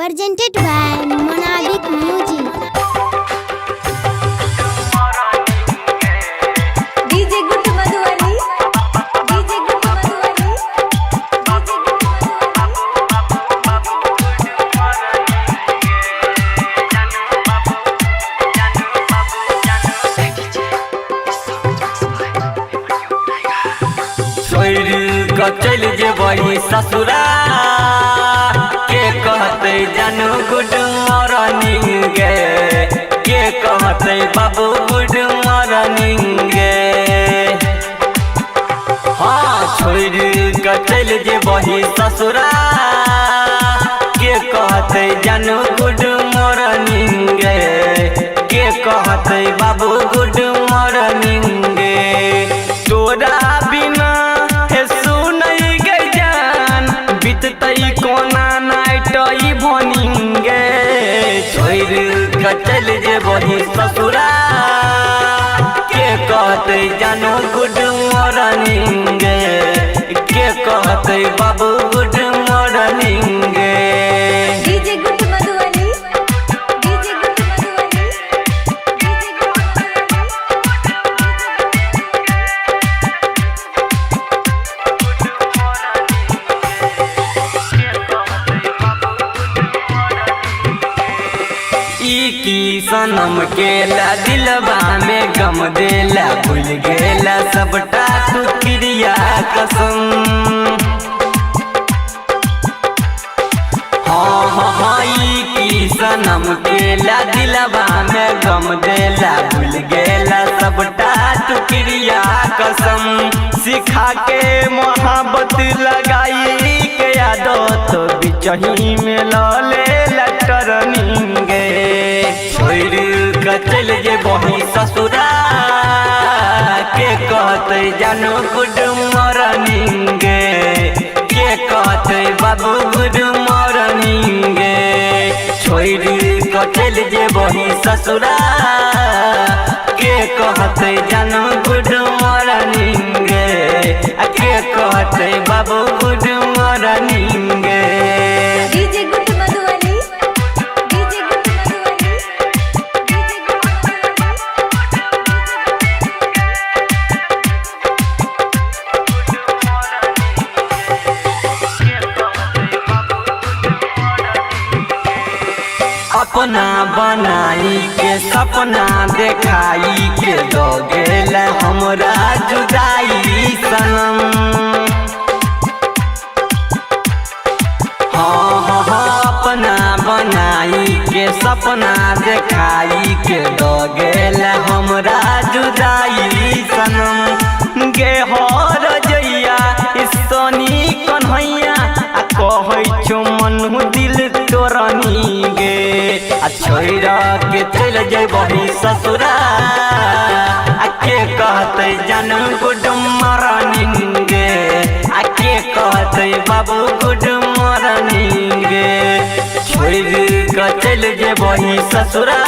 presented by Monadic Music. DJ Guttu Madhuwani, DJ Guttu Madhuwani, चल जेबही ससुरा के कहते जानू गुड मॉर्निंग गे, के कहते बाबू गुड मॉर्निंग गे। हाँ छोड़ के चल जेबही ससुरा के कहते जानू गुड मॉर्निंग गे, के कहते बाबू गुड मॉर्निंग गे। तोरा बिना बीततई कोना नाइटई भनिंगे, छोड़ के चल जेबही ससुरा के कहते जानू गुड मॉर्निंग गे, के कहते बाबू गुड मॉर्निंग गे। DJ Guttu Madhuwani, DJ Guttu Madhuwani, DJ Guttu की सनम केला दिलबा में गम देला, भूल गेला सबटा तू क्रिया कसम। हाँ हाँ हाँ की सनम केला दिलबा में गम देला, भूल गेला सबटा तू क्रिया कसम। सिखा के मोहब्बत लगाई के आदत बिचही में लले लटरनिंग गे। छोड़ के चल जेबही ससुरा के कहते जानू गुड मॉर्निंग गे, के कहते बाबू गुड मॉर्निंग गे। छोड़ के चल जेबही ससुरा के कहते जानू गुड मॉर्निंग गे, के कहते बाबू गुड मॉर्निंग गे। DJ Guttu Madhuwani, DJ Guttu Madhuwani, DJ Guttu अपना बनाई के सपना देखाई के दो गेल हमरा जुदाई सनम। हाँ हाँ हाँ अपना बनाई के सपना देखाई के दो गेल हमरा जुदाई सनम। गे हर जइया सोनी कन्हैया कहै छो मनु दिल तोरनी गे। छोड़ के चल जेबही ससुरा के कहते जानू गुड मॉर्निंग गे, के कहते बाबू गुड मॉर्निंग गे। छोड़ के चल जेबही ससुरा